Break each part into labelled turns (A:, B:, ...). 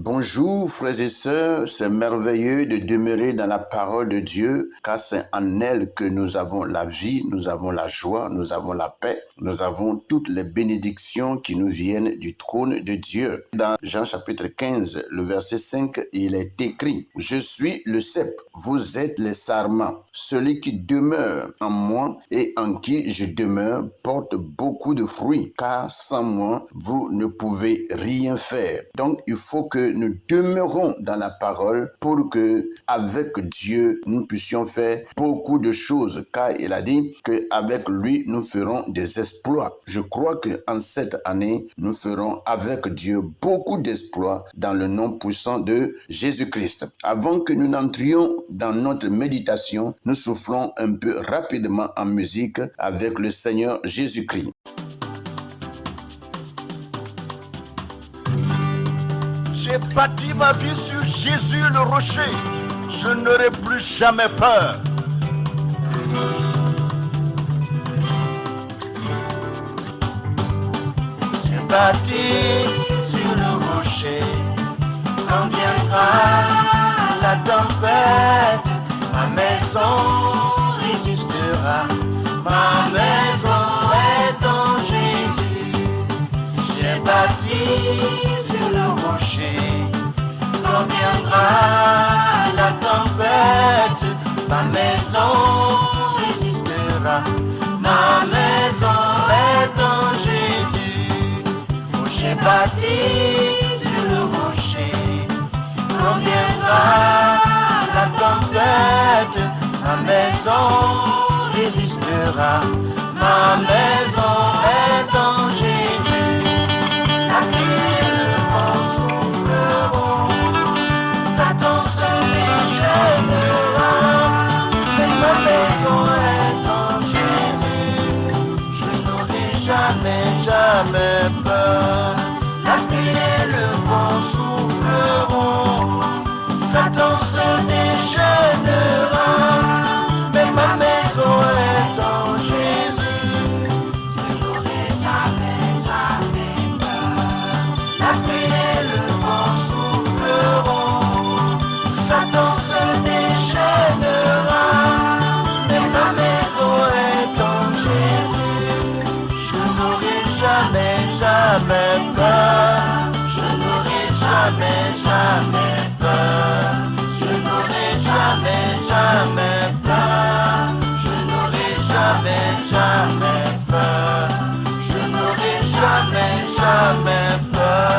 A: Bonjour frères et sœurs, c'est merveilleux de demeurer dans la parole de Dieu, car c'est en elle que nous avons la vie, nous avons la joie, nous avons la paix, nous avons toutes les bénédictions qui nous viennent du trône de Dieu. Dans Jean chapitre 15, le verset 5, il est écrit « Je suis le cep, vous êtes les sarments. Celui qui demeure en moi et en qui je demeure porte beaucoup de fruits, car sans moi, vous ne pouvez rien faire. » Donc, il faut que nous demeurons dans la parole pour que, avec Dieu, nous puissions faire beaucoup de choses, car il a dit qu'avec lui, nous ferons des exploits. Je crois qu'en cette année, nous ferons avec Dieu beaucoup d'exploits dans le nom puissant de Jésus-Christ. Avant que nous n'entrions dans notre méditation, nous soufflons un peu rapidement en musique avec le Seigneur Jésus-Christ.
B: J'ai bâti ma vie sur Jésus le rocher. Je n'aurai plus jamais peur. J'ai bâti sur le rocher. Quand viendra la tempête, ma maison résistera. Ma maison est en Jésus. J'ai bâti sur le rocher. Quand viendra la tempête, ma maison résistera. Ma maison est en Jésus. Oh, j'ai bâti sur le rocher. Quand viendra la tempête, ma maison résistera. Ma maison est en Jésus. La pluie et le vent souffleront, Satan se déchaînera, mais ma maison est en Jésus. Je n'aurai jamais peur. La pluie et le vent souffleront, Satan se déchaînera, mais ma maison est en Jésus. Je n'aurai jamais peur. La pluie et le vent souffleront, Satan se déchaînera, mais ma maison est en Jésus. Je n'aurai jamais peur. Je n'aurai jamais peur. Je n'aurai jamais peur. Je n'aurai jamais peur. Je n'aurai jamais peur.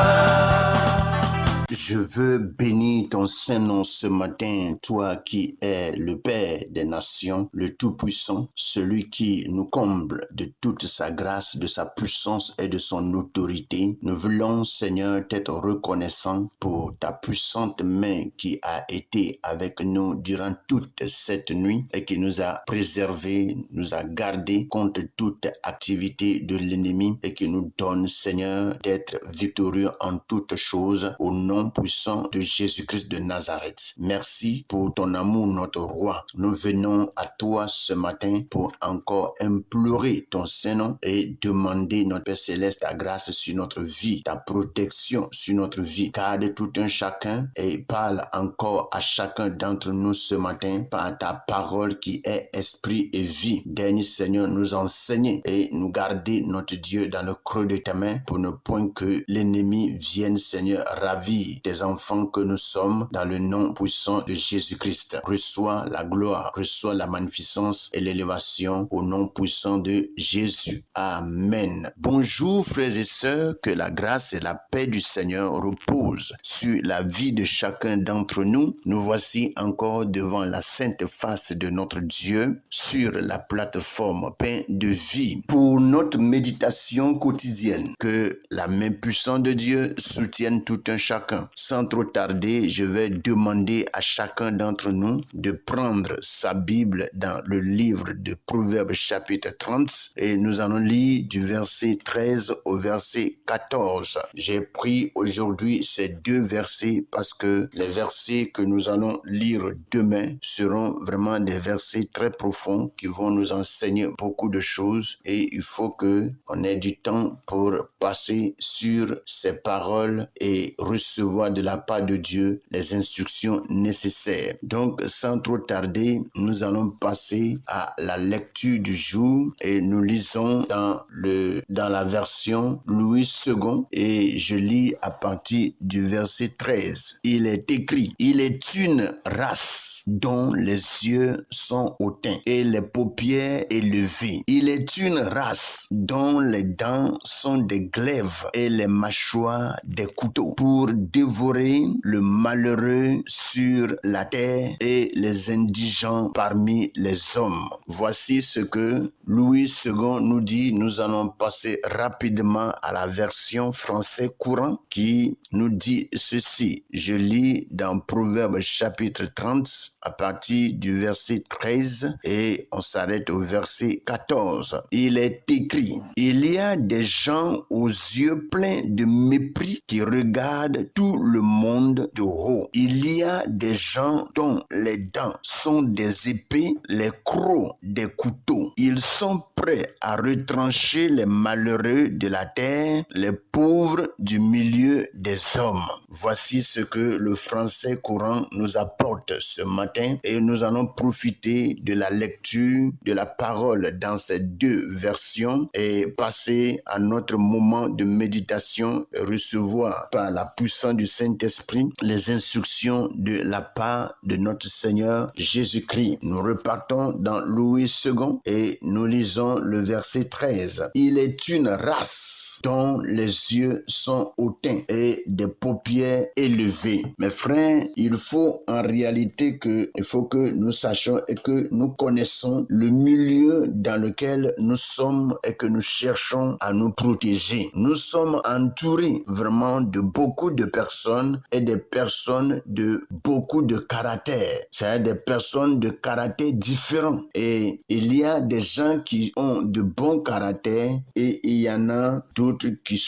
A: Je veux bénir ton Saint-Nom ce matin, toi qui es le Père des nations, le Tout-Puissant, celui qui nous comble de toute sa grâce, de sa puissance et de son autorité. Nous voulons, Seigneur, t'être reconnaissants pour ta puissante main qui a été avec nous durant toute cette nuit et qui nous a préservés, nous a gardés contre toute activité de l'ennemi et qui nous donne, Seigneur, d'être victorieux en toutes choses au nom puissant de Jésus-Christ de Nazareth. Merci pour ton amour, notre roi. Nous venons à toi ce matin pour encore implorer ton Saint-Nom et demander, notre Père Céleste, ta grâce sur notre vie, ta protection sur notre vie. Garde tout un chacun et parle encore à chacun d'entre nous ce matin par ta parole qui est esprit et vie. Daigne, Seigneur, nous enseigner et nous garder, notre Dieu, dans le creux de ta main pour ne point que l'ennemi vienne, Seigneur, ravir tes enfants que nous sommes dans le nom puissant de Jésus-Christ. Reçois la gloire, reçois la magnificence et l'élévation au nom puissant de Jésus. Amen. Bonjour frères et sœurs, que la grâce et la paix du Seigneur reposent sur la vie de chacun d'entre nous. Nous voici encore devant la sainte face de notre Dieu sur la plateforme Pain de vie pour notre méditation quotidienne. Que la main puissante de Dieu soutienne tout un chacun. Sans trop tarder, je vais demander à chacun d'entre nous de prendre sa Bible dans le livre de Proverbes chapitre 30 et nous allons lire du verset 13 au verset 14. J'ai pris aujourd'hui ces deux versets parce que les versets que nous allons lire demain seront vraiment des versets très profonds qui vont nous enseigner beaucoup de choses et il faut que on ait du temps pour passer sur ces paroles et recevoir recevoir de la part de Dieu les instructions nécessaires. Donc, sans trop tarder, nous allons passer à la lecture du jour et nous lisons dans la version Louis II et je lis à partir du verset 13. Il est écrit: il est une race dont les yeux sont hautains et les paupières élevées. Il est une race dont les dents sont des glaives et les mâchoires des couteaux pour dévorer le malheureux sur la terre et les indigents parmi les hommes. Voici ce que Louis II nous dit. Nous allons passer rapidement à la version français courant qui nous dit ceci. Je lis dans Proverbes chapitre 30 à partir du verset 13 et on s'arrête au verset 14. Il est écrit: il y a des gens aux yeux pleins de mépris qui regardent tout le monde de haut. Il y a des gens dont les dents sont des épées, les crocs des couteaux. Ils sont prêts à retrancher les malheureux de la terre, les pauvres du milieu des hommes. Voici ce que le français courant nous apporte ce matin et nous allons profiter de la lecture de la parole dans ces deux versions et passer à notre moment de méditation et recevoir par la puissance du Saint-Esprit les instructions de la part de notre Seigneur Jésus-Christ. Nous repartons dans Louis II et nous lisons le verset 13. Il est une race dont les yeux sont hautains et des paupières élevées. Mes frères, il faut que nous sachions et que nous connaissons le milieu dans lequel nous sommes et que nous cherchons à nous protéger. Nous sommes entourés vraiment de beaucoup de personnes et des personnes de beaucoup de caractères. C'est-à-dire des personnes de caractères différents. Et il y a des gens qui ont de bons caractères et il y en a d'autres qui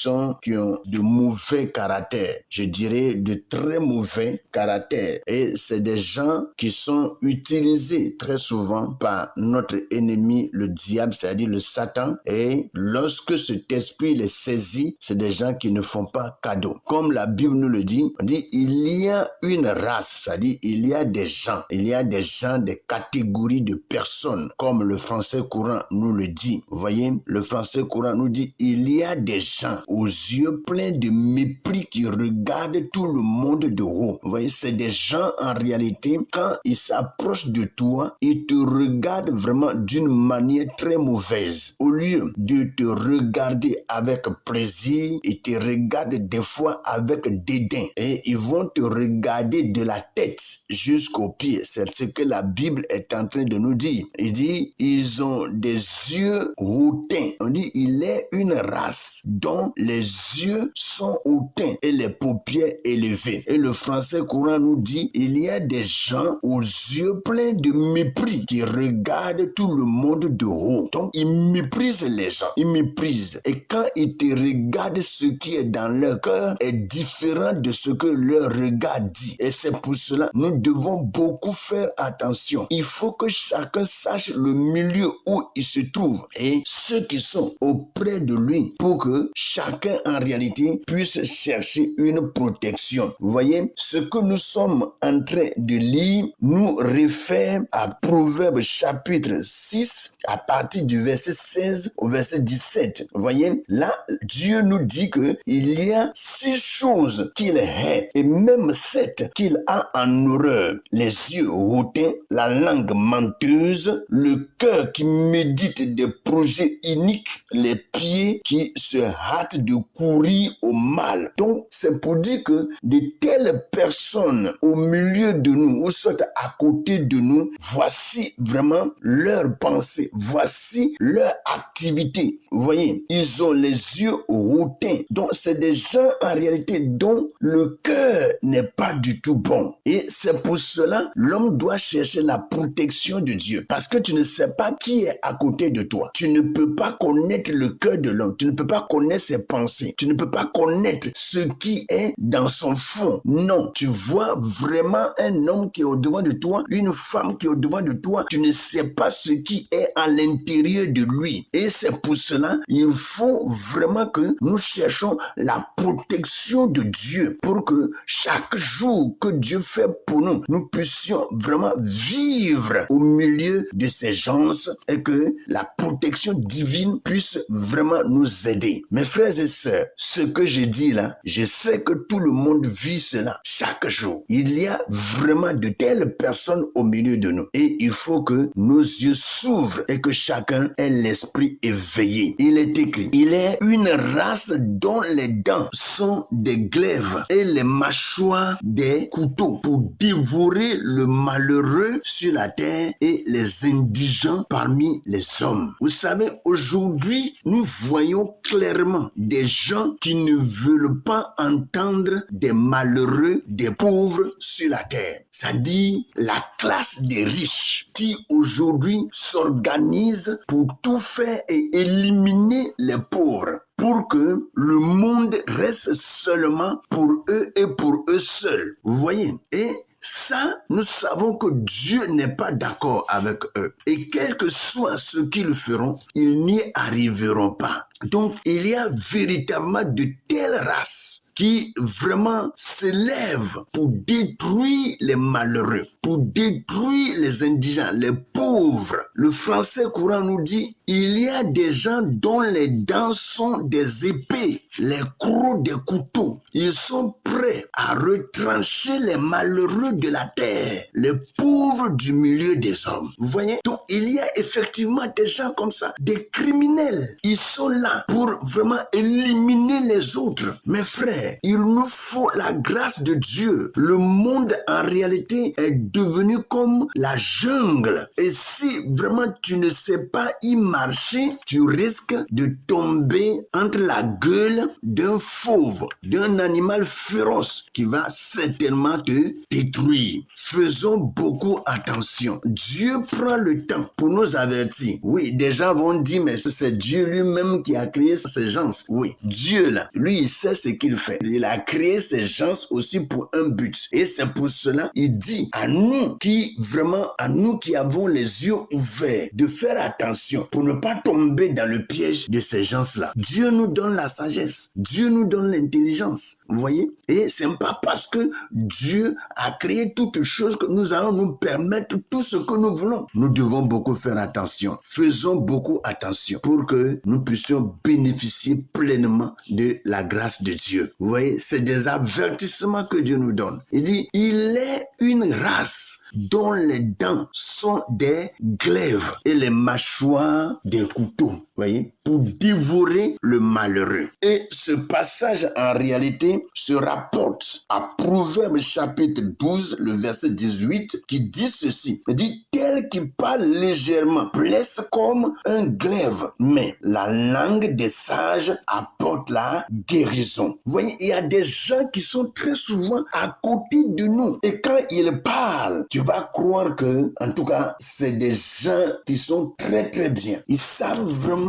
A: ont de mauvais caractères. Je dirais de très mauvais caractères. Et c'est des gens qui sont utilisés très souvent par notre ennemi, le diable, c'est-à-dire le Satan. Et lorsque cet esprit les saisit, c'est des gens qui ne font pas cadeau. Comme la Bible nous le dit, on dit il y a une race, c'est-à-dire il y a des gens, des catégories de personnes, comme le français courant nous le dit. Vous voyez, le français courant nous dit il y a des gens aux yeux pleins de mépris qui regardent tout le monde de haut. Vous voyez, c'est des gens en réalité, quand ils s'approchent de toi, ils te regardent vraiment d'une manière très mauvaise. Au lieu de te regarder avec plaisir, ils te regardent des fois avec dédain. Et ils vont te regarder de la tête jusqu'aux pieds. C'est ce que la Bible est en train de nous dire. Il dit, ils ont des yeux hautains. On dit, il est une race dont les yeux sont hautains et les paupières élevées. Et le français courant nous dit, il y a des gens aux yeux pleins de mépris qui regardent tout le monde de haut. Donc, ils méprisent les gens. Ils méprisent. Et quand ils te regardent, ce qui est dans leur cœur est différent de ce que leur regard dit. Et c'est pour cela, nous devons beaucoup faire attention. Il faut que chacun sache le milieu où il se trouve et ceux qui sont auprès de lui pour que chacun en réalité puisse chercher une protection. Vous voyez, ce que nous sommes en train de lire nous réfère à Proverbes chapitre 6 à partir du verset 16 au verset 17. Vous voyez, là, Dieu nous dit que il y a 6 choses qu'il hait et même 7 qu'il a en horreur. Les yeux hautains, la langue menteuse, le cœur qui médite des projets iniques, les pieds qui se hâtent de courir au mal. Donc, c'est pour dire que de telles personnes au milieu de nous, ou soit à côté de nous, voici vraiment leur pensée, voici leur activité. Vous voyez, ils ont les yeux hautains. Donc, c'est des gens en réalité dont le cœur n'est pas du tout bon. Et c'est pour cela, l'homme doit chercher la protection de Dieu. Parce que tu ne sais pas qui est à côté de toi. Tu ne peux pas connaître le cœur de l'homme. Tu ne peux pas connaître ses pensées. Tu ne peux pas connaître ce qui est dans son fond. Non, tu vois vraiment un homme qui est au-devant de toi, une femme qui est au-devant de toi. Tu ne sais pas ce qui est à l'intérieur de lui. Et c'est pour cela, il faut vraiment que nous cherchons la protection de Dieu Dieu pour que chaque jour que Dieu fait pour nous, nous puissions vraiment vivre au milieu de ces gens et que la protection divine puisse vraiment nous aider. Mes frères et sœurs, ce que je dis là, je sais que tout le monde vit cela chaque jour. Il y a vraiment de telles personnes au milieu de nous et il faut que nos yeux s'ouvrent et que chacun ait l'esprit éveillé. Il est écrit, il est une race dont les dents sont des glaives et les mâchoires des couteaux pour dévorer le malheureux sur la terre et les indigents parmi les hommes. Vous savez, aujourd'hui, nous voyons clairement des gens qui ne veulent pas entendre des malheureux, des pauvres sur la terre. C'est-à-dire la classe des riches qui aujourd'hui s'organise pour tout faire et éliminer les pauvres, pour que le monde reste seulement pour eux et pour eux seuls. Vous voyez? Et ça, nous savons que Dieu n'est pas d'accord avec eux. Et quel que soit ce qu'ils feront, ils n'y arriveront pas. Donc, il y a véritablement de telles races qui vraiment s'élèvent pour détruire les malheureux, pour détruire les indigents, les pauvres. Le français courant nous dit, il y a des gens dont les dents sont des épées, les crocs des couteaux. Ils sont prêts à retrancher les malheureux de la terre, les pauvres du milieu des hommes. Vous voyez? Donc, il y a effectivement des gens comme ça, des criminels. Ils sont là pour vraiment éliminer les autres. Mes frères, il nous faut la grâce de Dieu. Le monde, en réalité, est devenu comme la jungle. Et si vraiment tu ne sais pas y marcher, tu risques de tomber entre la gueule d'un fauve, d'un animal féroce qui va certainement te détruire. Faisons beaucoup attention. Dieu prend le temps pour nous avertir. Oui, des gens vont dire, mais c'est Dieu lui-même qui a créé ces gens. Oui, Dieu là, lui, il sait ce qu'il fait. Il a créé ces gens aussi pour un but. Et c'est pour cela, il dit à nous qui avons les yeux ouverts, de faire attention pour ne pas tomber dans le piège de ces gens-là. Dieu nous donne la sagesse. Dieu nous donne l'intelligence. Vous voyez? Et c'est pas parce que Dieu a créé toutes choses que nous allons nous permettre tout ce que nous voulons. Nous devons beaucoup faire attention. Faisons beaucoup attention pour que nous puissions bénéficier pleinement de la grâce de Dieu. Vous voyez, c'est des avertissements que Dieu nous donne. Il dit, il est une race dont les dents sont des glaives et les mâchoires des couteaux. Vous voyez, pour dévorer le malheureux. Et ce passage, en réalité, se rapporte à Proverbe chapitre 12, le verset 18, qui dit ceci. Il dit, tel qui parle légèrement blesse comme un glaive, mais la langue des sages apporte la guérison. Vous voyez, il y a des gens qui sont très souvent à côté de nous. Et quand ils parlent, tu vas croire que, en tout cas, c'est des gens qui sont très très bien. Ils savent vraiment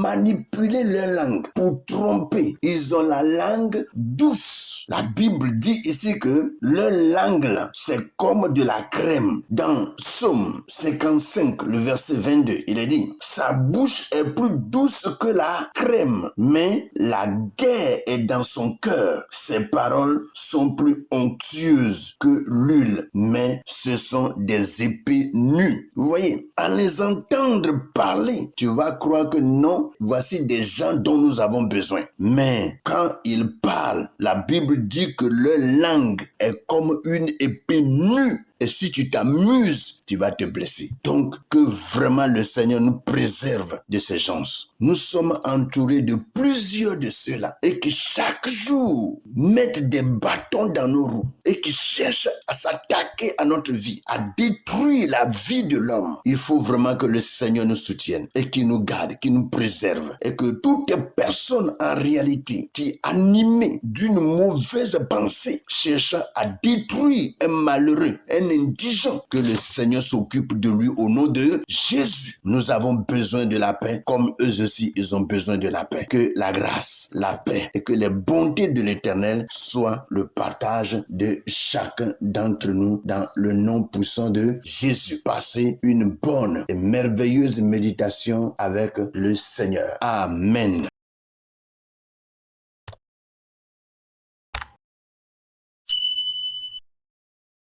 A: manipuler leur langue pour tromper. Ils ont la langue douce. La Bible dit ici que leur langue là, c'est comme de la crème. Dans Psaume 55, le verset 22, il est dit, sa bouche est plus douce que la crème, mais la guerre est dans son cœur. Ses paroles sont plus onctueuses que l'huile, mais ce sont des épées nues. Vous voyez, à les entendre parler, tu vas croire que non, voici des gens dont nous avons besoin. Mais quand ils parlent, la Bible dit que leur langue est comme une épée nue. Et si tu t'amuses, tu vas te blesser. Donc, que vraiment le Seigneur nous préserve de ces gens. Nous sommes entourés de plusieurs de ceux-là et qui chaque jour mettent des bâtons dans nos roues et qui cherchent à s'attaquer à notre vie, à détruire la vie de l'homme. Il faut vraiment que le Seigneur nous soutienne et qu'il nous garde, qu'il nous préserve et que toute personne en réalité qui, animée d'une mauvaise pensée, cherche à détruire un malheureux, un indigent, que le Seigneur s'occupe de lui au nom de Jésus. Nous avons besoin de la paix comme eux aussi ils ont besoin de la paix. Que la grâce, la paix et que les bontés de l'Éternel soient le partage de chacun d'entre nous dans le nom puissant de Jésus. Passez une bonne et merveilleuse méditation avec le Seigneur. Amen.